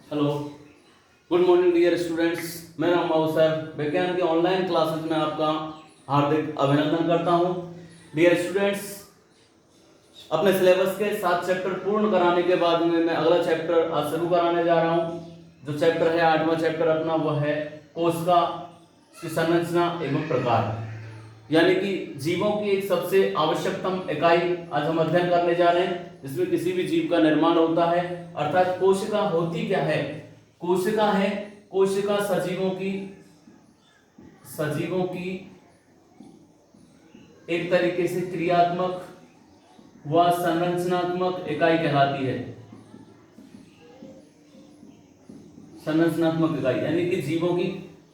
Hello, good morning dear students. मैं नाम sir विज्ञान के ऑनलाइन क्लासेस में आपका हार्दिक अभिनंदन करता हूं। डियर स्टूडेंट्स, अपने सिलेबस के 7 चैप्टर पूर्ण कराने के बाद में मैं अगला चैप्टर आज शुरू कराने जा रहा हूं। जो चैप्टर है 8वां चैप्टर अपना, वह है कोशिका की संरचना एवं प्रकार, यानी कि जीवों की एक सबसे आवश्यकतम इकाई आज हम अध्ययन करने जा रहे हैं, जिसमें किसी भी जीव का निर्माण होता है। अर्थात कोशिका होती क्या है? कोशिका है, कोशिका सजीवों की एक तरीके से क्रियात्मक व संरचनात्मक इकाई कहलाती है। संरचनात्मक इकाई यानी कि जीवों की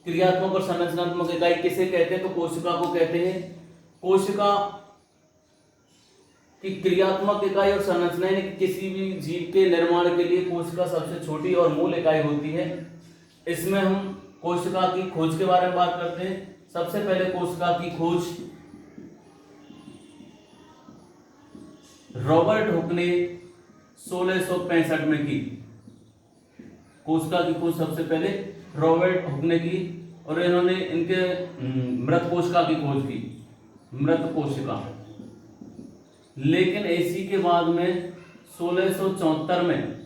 क्रियात्मक और संरचनात्मक इकाई किसे कहते हैं? तो कोशिका को कहते हैं। कोशिका की क्रियात्मक इकाई और संरचना यानी कि किसी भी जीव के निर्माण के लिए कोशिका सबसे छोटी और मूल इकाई होती है। इसमें हम कोशिका की खोज के बारे में बात करते हैं। सबसे पहले कोशिका की खोज रॉबर्ट हुक ने 1665 में की। कोशिका की खोज सबसे पहले रॉबर्ट हुक ने की और इन्होंने इनके मृत कोशिका की खोज की, मृत कोशिका। लेकिन इसी के बाद में 1674 में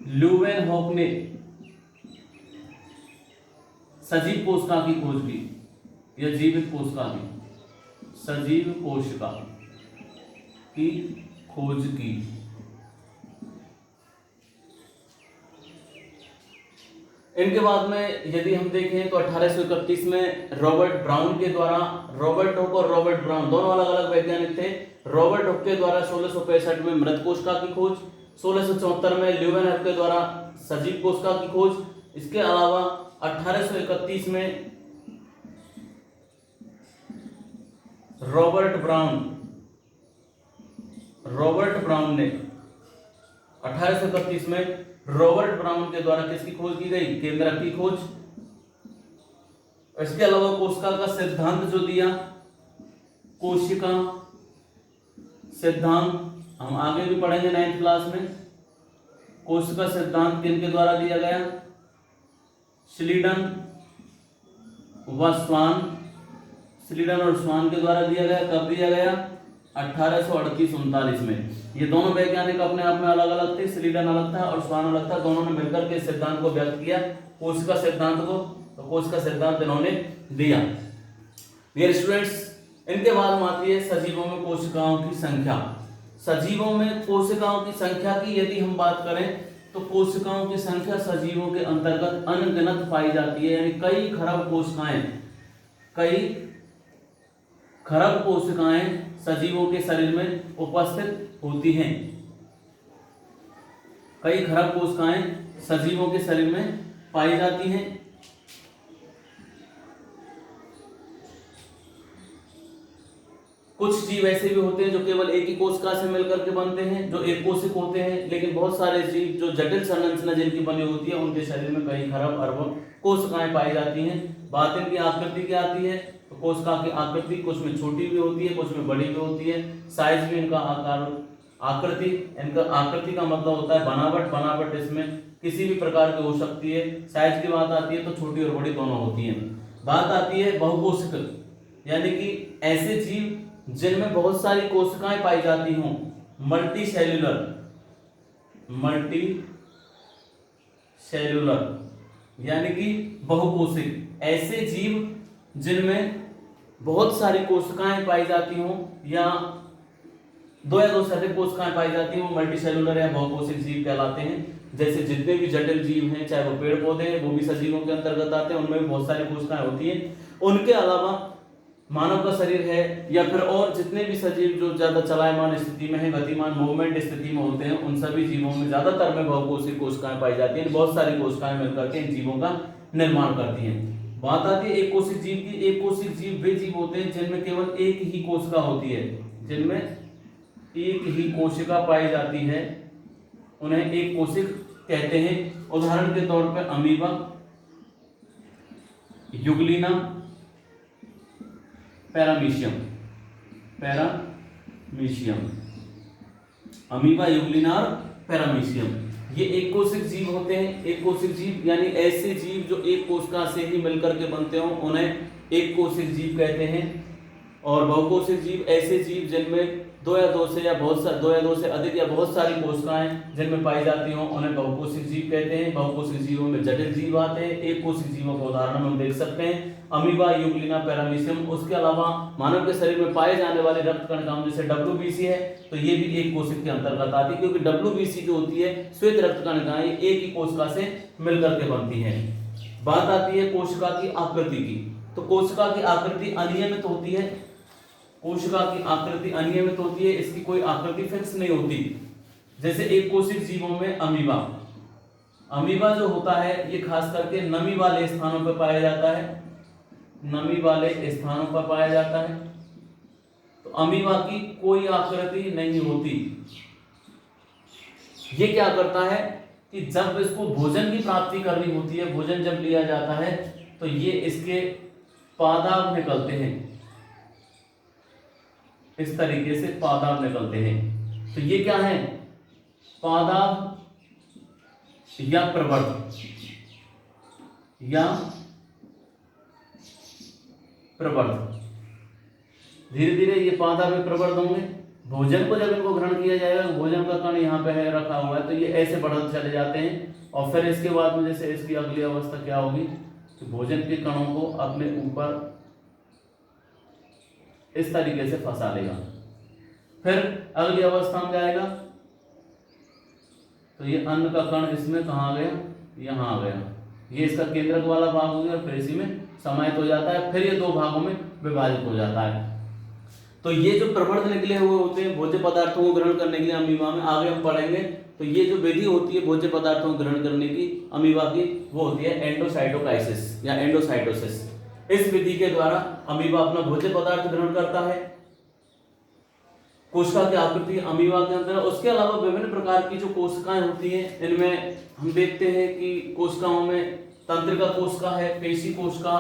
ल्यूवेनहॉक ने सजीव कोशिका की खोज की, या जीवित कोशिका की, सजीव कोशिका की खोज की। इनके बाद में यदि हम देखें तो 1831 में रॉबर्ट ब्राउन के द्वारा, रॉबर्ट हुक और रॉबर्ट ब्राउन दोनों अलग अलग वैज्ञानिक थे। रॉबर्ट हुक के द्वारा 1665 में मृत कोशिका की खोज, 1674 में ल्यूवेनहॉक के द्वारा सजीव कोशिका की खोज। इसके अलावा 1831 में रॉबर्ट ब्राउन ने 1831 में रॉबर्ट ब्राउन के द्वारा किसकी खोज की गई? केंद्रक की खोज। इसके अलावा कोशिका का सिद्धांत जो दिया, कोशिका सिद्धांत हम आगे भी पढ़ेंगे 9th क्लास में। कोशिका सिद्धांत किनके द्वारा दिया गया? स्लीडन और स्वान के द्वारा दिया गया। कब दिया गया? 1838-39 में। ये दोनों वैज्ञानिक अपने आप में अलग अलग थे, स्लीडन अलग था और स्वान अलग था। दोनों ने मिलकर के सिद्धांत को व्यक्त किया, कोशिका सिद्धांत को। तो कोशिका सिद्धांत इन्होंने दिया। डियर स्टूडेंट्स, इनके बाद में आती है सजीवों में कोशिकाओं की संख्या। सजीवों में कोशिकाओं की संख्या की यदि हम बात करें तो कोशिकाओं की संख्या सजीवों के अंतर्गत अनगिनत पाई जाती है, यानी कई खरब कोशिकाएं सजीवों के शरीर में उपस्थित होती हैं। कई खरब कोशिकाएं सजीवों के शरीर में पाई जाती हैं। कुछ जीव ऐसे भी होते हैं जो केवल एक ही कोशिका से मिलकर के बनते हैं, जो एक कोशिक होते हैं। लेकिन बहुत सारे जीव जो जटिल संरचना जिनकी बनी होती है, उनके शरीर में कई खरब अरबों कोशिकाएं पाई जाती हैं। बात इनकी आकृति की आती है तो कोशिका की आकृति कुछ में छोटी भी होती है, कुछ में बड़ी भी होती है। साइज भी इनका आकृति का मतलब होता है बनावट इसमें किसी भी प्रकार की हो सकती है। साइज की बात आती है तो छोटी और बड़ी दोनों होती है। बात आती है बहुकोशिक, यानी कि ऐसे जीव जिनमें बहुत सारी कोशिकाएं पाई जाती हों, मल्टी सेल्यूलर यानी कि बहुकोशिक। ऐसे जीव जिनमें बहुत सारी कोशिकाएं पाई जाती हों या दो से अधिक कोशिकाएं पाई जाती हों, मल्टी सेल्यूलर या बहुकोशिक जीव कहलाते हैं। जैसे जितने भी जटिल जीव हैं, चाहे वो पेड़ पौधे हैं, वो भी सजीवों के अंतर्गत आते हैं, उनमें भी बहुत सारी कोशिकाएं होती हैं। उनके अलावा मानव का शरीर है या फिर और जितने भी सजीव जो ज्यादा चलायमान स्थिति में है, गतिमान मूवमेंट स्थिति में होते हैं, उन सभी जीवों में ज्यादातर में बहुकोशिक कोशिकाएं पाई जाती हैं। बहुत सारी कोशिकाएं मिलकर के इन जीवों का निर्माण करती हैं। बात आती है एक कोशिक जीव की। एक कोशिक जीव वे जीव होते हैं जिनमें केवल एक ही कोशिका होती है, जिनमें एक ही कोशिका पाई जाती है, उन्हें एक कोशिक कहते हैं। उदाहरण के तौर पर amoeba, Euglena, paramecium. Amoeba, Euglena और पैरामीशियम। ये एक कोशिक जीव होते हैं। एक कोशिक जीव यानी ऐसे जीव जो एक कोशिका से ही मिलकर के बनते हो उन्हें एक कोशिक जीव कहते हैं। और बहुकोशिक जीव ऐसे जीव जिनमें दो या दो से या दो या दो से अधिक या बहुत सारी कोशिकाएं जिनमें पाई जाती हो उन्हें बहुकोशिक जीव कहते हैं। बहुकोशिक जीवों में जटिल जीव आते हैं। एक कोशिक जीवों का उदाहरण हम देख सकते हैं अमीबा, यूग्लिना, पैरामीशियम। उसके अलावा मानव के शरीर में पाए जाने वाले रक्त कणिकाओं जैसे WBC है तो ये भी एक कोशिक के अंतर्गत आती है, क्योंकि WBC जो होती है श्वेत रक्त कणिकाएं एक ही कोशिका से मिलकर के बनती हैं। बात आती है कोशिका की आकृति की। तो कोशिका की आकृति अनियमित होती है। कोशिका की आकृति अनियमित होती है, इसकी कोई आकृति फिक्स नहीं होती। जैसे एक कोशिक जीवों में अमीबा, अमीबा जो होता है ये खास करके नमी वाले स्थानों पर पाया जाता है। नमी वाले स्थानों पर पाया जाता है। तो अमीबा की कोई आकृति नहीं होती। ये क्या करता है कि जब इसको भोजन की प्राप्ति करनी होती है, भोजन जब लिया जाता है तो ये इसके पादाब निकलते हैं, इस तरीके से पादाब निकलते हैं। तो ये क्या है, पादाब या प्रवर्ध या प्रवर्ध। धीरे धीरे ये पादाब में प्रवर्ध होंगे। भोजन को जब इनको ग्रहण किया जाएगा, भोजन का कण यहाँ पे है रखा हुआ है, तो ये ऐसे बढ़ते चले जाते हैं। और फिर इसके बाद में जैसे इसकी अगली अवस्था क्या होगी कि भोजन के कणों को अपने ऊपर इस तरीके से फंसा लेगा। फिर अगली अवस्था में जाएगा तो ये अन्न का कण इसमें कहाँ आ गया, यहाँ आ गया। ये इसका केंद्रक वाला भाग हो गया और फिर इसी में समाहित हो जाता है। फिर ये दो भागों में विभाजित हो जाता है। तो ये जो प्रवर्ध निकले हुए होते हैं भोज्य पदार्थों को ग्रहण करने के लिए अमीबा में, आगे हम पढ़ेंगे। तो ये जो विधि होती है भोज्य पदार्थों को ग्रहण करने की अमीबा की, वो होती है एंडोसाइटोकाइसिस या एंडोसाइटोसिस। इस विधि के द्वारा अमीबा अपना भोज्य पदार्थ ग्रहण करता है। कोशिका की आकृति अमीबा के अंदर। उसके अलावा विभिन्न प्रकार की जो कोशिकाएं होती हैं इनमें हम देखते हैं कि कोशिकाओं में तंत्रिका कोशिका है, पेशी कोशिका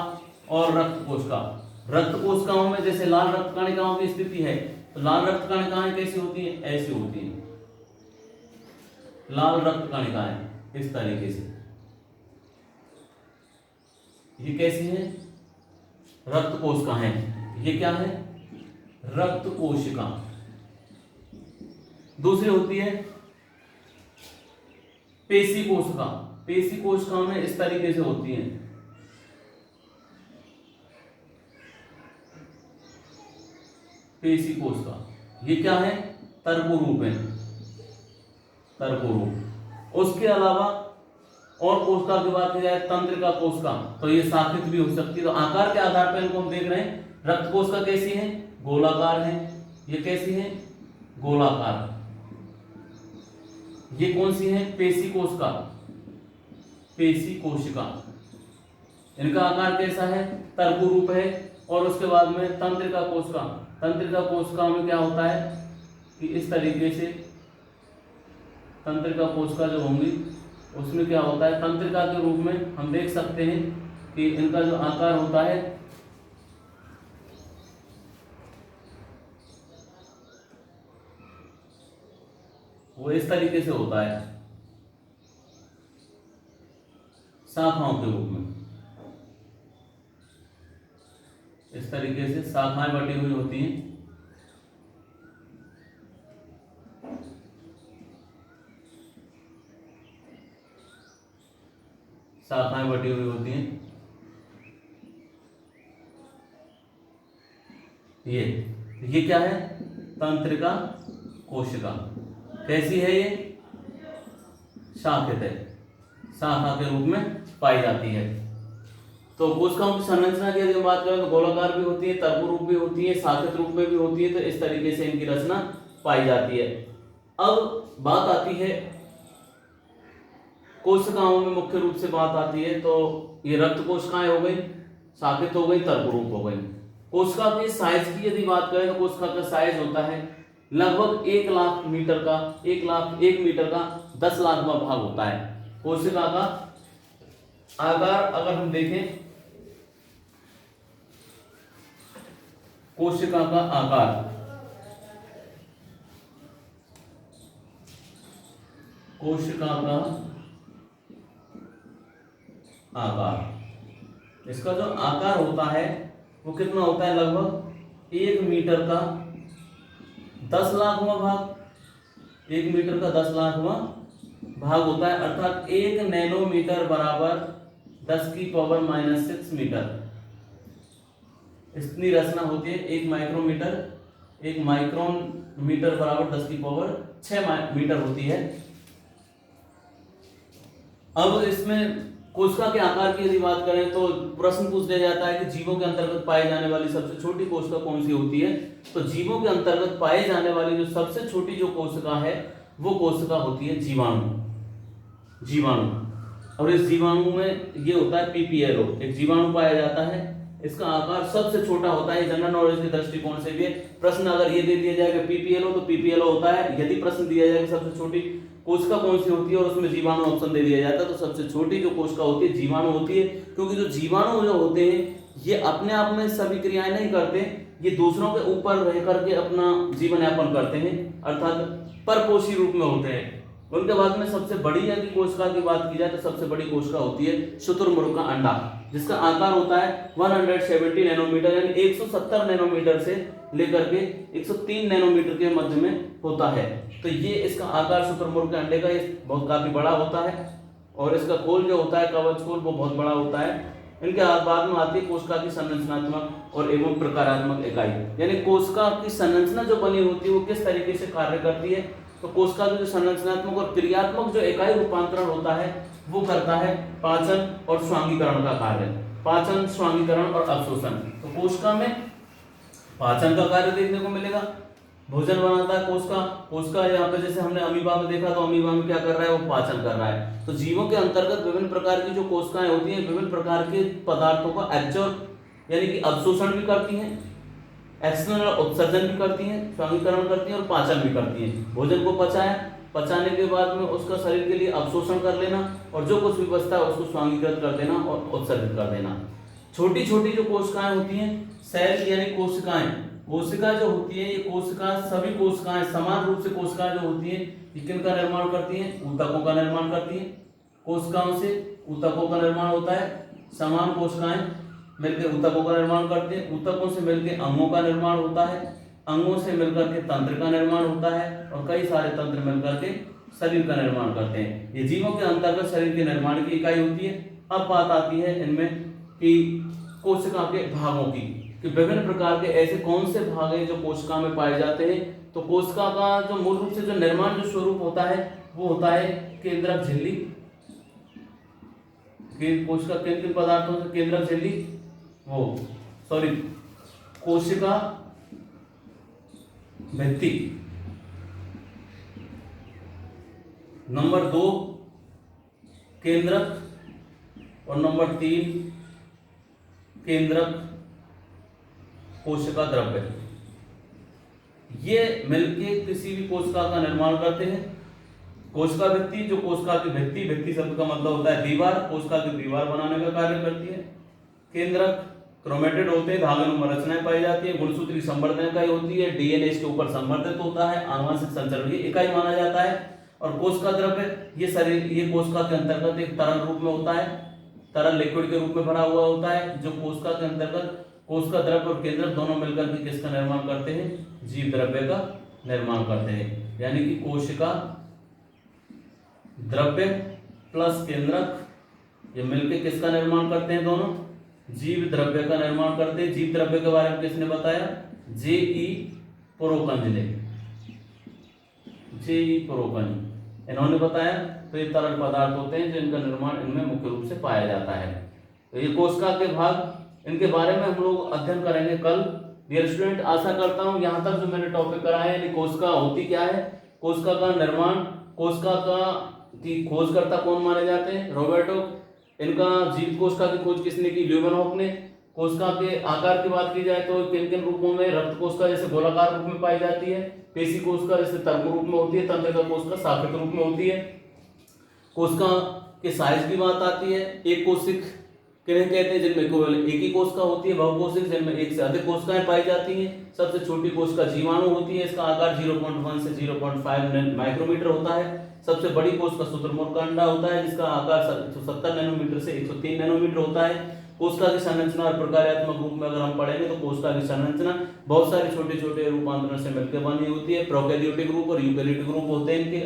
और रक्त कोशिका। रक्त कोशिकाओं में जैसे लाल रक्त कणिकाओं की स्थिति है, तो लाल रक्त कणिकाएं कैसी होती हैं, ऐसी होती हैं। लाल रक्त कणिकाएं इस तरीके से, ये कैसी है, रक्त कोशिका है। ये क्या है, रक्त कोशिका। दूसरी होती है पेशी कोशिका। पेशी कोशिकाओं में इस तरीके से होती हैं। पेशी कोशिका ये क्या है, तर्करूप है, तर्करूप। उसके अलावा और कोशिका की बात की जाए तंत्रिका कोशिका, तो ये शाखित भी हो सकती है। तो आकार के आधार पर इनको हम देख रहे हैं। रक्त कोशिका कैसी है, गोलाकार है। ये कैसी है, गोलाकार। ये कौन सी है, पेशी कोशिका, पेशी कोशिका। इनका आकार कैसा है, तर्करूप है। और उसके बाद में तंत्रिका कोशिका। तंत्रिका कोशिका में क्या होता है कि इस तरीके से तंत्रिका कोशिका जो होंगी उसमें क्या होता है, तंत्रिका के रूप में हम देख सकते हैं कि इनका जो आकार होता है वो इस तरीके से होता है, शाखाओं के रूप में। इस तरीके से शाखाएं बटी हुई होती हैं। शाखाएं बटी हुई होती हैं। ये क्या है, तंत्रिका कोशिका। कैसी है ये, शाखित है, शाखा के रूप में पाई जाती है। तो कोशिकाओं की संरचना की यदि बात करें तो गोलाकार भी होती है, तर्करूप भी होती है, शाखित रूप में भी होती है। तो इस तरीके से इनकी रचना पाई जाती है। अब बात आती है कोशिकाओं में, मुख्य रूप से बात आती है तो ये रक्त कोशिकाएं हो गई, शाखित हो गई, तर्करूप हो गई। कोशिका के साइज की यदि बात करें तो कोशिका का साइज होता है लगभग 1 लाख मीटर का, 1 मीटर का 10 लाखवां भाग होता है। कोशिका का आकार अगर हम देखें, कोशिका का आकार, कोशिका का आकार, इसका जो आकार होता है वो कितना होता है, लगभग 1 मीटर का 10 लाखवां भाग, 1 मीटर का 10 लाखवां भाग होता है, अर्थात 1 नैनोमीटर बराबर 10⁻⁻6 मीटर, इतनी रचना होती है। 1 माइक्रोमीटर, 1 माइक्रोन मीटर बराबर 10⁻6 मीटर होती है। अब इसमें कोशिका के आकार की यदि बात करें तो प्रश्न पूछ लिया जाता है कि जीवों के अंतर्गत पाई जाने वाली सबसे छोटी कोशिका कौन सी होती है, तो जीवों के अंतर्गत पाई जाने वाली जो सबसे छोटी जो कोशिका है वो कोशिका होती है जीवाणु। जीवाणु, और इस जीवाणु में ये होता है पीपीएलओ, एक जीवाणु पाया जाता है, इसका आकार सबसे छोटा होता है। जनरल नॉलेज के दृष्टिकोण से भी प्रश्न अगर ये दे दिया जाए कि पीपीएलओ, तो पीपीएलओ होता है। यदि प्रश्न दिया जाए कि सबसे छोटी कोशिका कौन सी होती है और उसमें जीवाणु ऑप्शन दे दिया जाता है, तो सबसे छोटी जो कोशिका होती है जीवाणु होती है, क्योंकि जो जीवाणु जो होते हैं ये अपने आप में सभी क्रियाएं नहीं करते, ये दूसरों के ऊपर रह करके अपना जीवन यापन करते हैं, अर्थात परपोषी रूप में होते हैं। उनके बाद में सबसे बड़ी यदि कोशिका की बात की जाए तो सबसे बड़ी कोशिका होती है शुतुरमुर्ग का अंडा, जिसका आकार होता है 170 नैनोमीटर, यानी 170 नैनोमीटर से लेकर के 103 नैनोमीटर के मध्य में होता है। तो ये इसका आकार शुतुरमुर्ग के अंडे का बहुत काफी बड़ा होता है, और इसका खोल जो होता है, कवच खोल, वो बहुत बड़ा होता है। इनके बाद में आती है कोशिका की संरचनात्मक और एवं प्रकारात्मक इकाई, यानी कोशिका की संरचना जो बनी होती है वो किस तरीके से कार्य करती है। तो कोशिका की जो संरचनात्मक और क्रियात्मक जो इकाई रूपांतरण होता है वो करता है पाचन और स्वांगीकरण का कार्य, पाचन, स्वांगीकरण और अवशोषण। तो कोशिका में पाचन का कार्य देखने को मिलेगा, भोजन बनाता है कोशिका। कोशिका यहाँ पे जैसे हमने अमीबा में देखा, तो अमीबा में क्या कर रहा है, वो पाचन कर रहा है। तो जीवों के अंतर्गत विभिन्न प्रकार की जो कोशिकाएं होती हैं, विभिन्न प्रकार के पदार्थों का एब्जॉर्ब यानी कि अवशोषण भी करती हैं, एक्सटर्नल उत्सर्जन भी करती हैं, स्वांगीकरण करती हैं और पाचन भी करती हैं। भोजन को पचाने के बाद में उसका शरीर के लिए अवशोषण कर लेना, और जो कुछ भी बचता है उसको स्वांगीकृत कर देना और उत्सर्जित कर देना। छोटी छोटी जो कोशिकाएं होती हैं, सेल यानी कोशिकाएं, कोशिका जो होती है ये कोशिका, सभी कोशिकाएं समान रूप से कोशिकाएं जो होती हैं ये किनका निर्माण करती हैं, ऊतकों का निर्माण करती हैं। कोशिकाओं से ऊतकों का निर्माण होता है, समान कोशिकाएं मिलकर ऊतकों का निर्माण करते हैं, ऊतकों से मिलकर अंगों का निर्माण होता है, अंगों से मिलकर के तंत्र का निर्माण होता है, और कई सारे तंत्र मिलकर के शरीर का निर्माण करते हैं। ये जीवों के अंतर्गत शरीर के निर्माण की इकाई होती है। अब बात आती है इनमें कि कोशिका के भागों की, कि विभिन्न प्रकार के ऐसे कौन से भाग हैं जो कोशिका में पाए जाते हैं। तो कोशिका का जो मूल रूप से जो निर्माण जो स्वरूप होता है वो होता है केंद्रक झिल्ली। कोशिका किन किन पदार्थों से, केंद्रक झिल्ली, कोशिका भित्ति, नंबर 2 केंद्रक, और नंबर 3 केंद्रक कोशिका द्रव्य। ये मिलके किसी भी कोशिका का निर्माण करते हैं। कोशिका भित्ति, जो कोशिका की भित्ति शब्द का मतलब होता है दीवार, कोशिका की दीवार बनाने का कार्य करती है। केंद्रक क्रोमेटिड होते हैं, धागानुमा रचनाएं पाई जाती है, गुणसूत्री संवर्धन इकाई होती है, डीएनए इसके ऊपर संवर्धित होता है, आनुवंशिक संचरण की इकाई माना जाता है। और कोशिका द्रव्य, ये कोशिका के अंतर्गत एक तरल रूप में होता है, तरल लिक्विड के रूप में भरा हुआ होता है, जो कोशिका के अंतर्गत कोशिका द्रव्य और केंद्रक दोनों मिलकर के किसका निर्माण करते हैं, जीव द्रव्य का निर्माण करते हैं। यानी कि कोशिका द्रव्य प्लस केंद्रक ये मिलकर किसका निर्माण करते हैं, दोनों जीव द्रव्य का निर्माण करते हैं। जीव द्रव्य के बारे में किसने बताया, J.E. पोरोकंज ने, J.E. पोरोकंज इन्होंने बताया। तो ये तरल पदार्थ होते हैं जिनका निर्माण इनमें मुख्य रूप से पाया जाता है। तो ये कोशिका के भाग, इनके बारे में हम लोग अध्ययन करेंगे कल। डियर स्टूडेंट, आशा करता हूं यहाँ तक जो मैंने टॉपिक कराया है, कोशिका होती क्या है, कोशिका का निर्माण, कोशिका का की खोजकर्ता कौन माने जाते हैं, रॉबर्ट हॉक। इनका जीवित कोशिका की खोज किसने की, ल्यूमेनहॉक ने। कोशिका के आकार की बात की जाए तो किन किन रूपों में, रक्त कोशिका जैसे गोलाकार रूप में पाई जाती है, पेशी कोशिका जैसे तर्क रूप में होती है, तंत्रिका कोशिका साकृत रूप में होती है। कोशिका के साइज की बात आती है, एक कोशिक किन्हें कहते हैं जिनमें केवल एक ही कोशिका होती है, बहुकोशिक जिनमें एक से अधिक कोशिकाएं पाई जाती हैं। सबसे छोटी कोशिका जीवाणु होती है, इसका आकार 0.1 से 0.5 माइक्रोमीटर होता है। सबसे बड़ी कोशिका शुतुरमुर्ग का अंडा होता है, जिसका आकार 170 नैनोमीटर से 103 नैनोमीटर होता है। कोशिका की संरचना और प्रकार्यात्मक रूप में अगर हम पढ़ेंगे तो कोशिका की संरचना बहुत सारे छोटे छोटे रूपांतरण से मिलकर बनी होती है। प्रोकैरियोटिक ग्रुप और यूकैरियोटिक ग्रुप होते हैं इनके,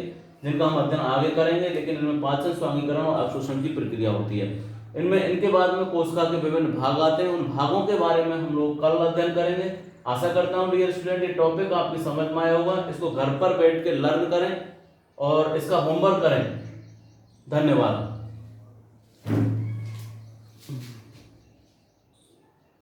जिनका हम अध्ययन आगे करेंगे, लेकिन इनमें पाचन, स्वांगीकरण और अवशोषण की प्रक्रिया होती है। इनमें इनके बाद में कोशिका के विभिन्न भाग आते हैं, उन भागों के बारे में हम लोग कल अध्ययन करेंगे। आशा करता हूँ डियर स्टूडेंट ये टॉपिक आपकी समझ में आया होगा। इसको घर पर बैठ के लर्न करें और इसका होमवर्क करें। धन्यवाद।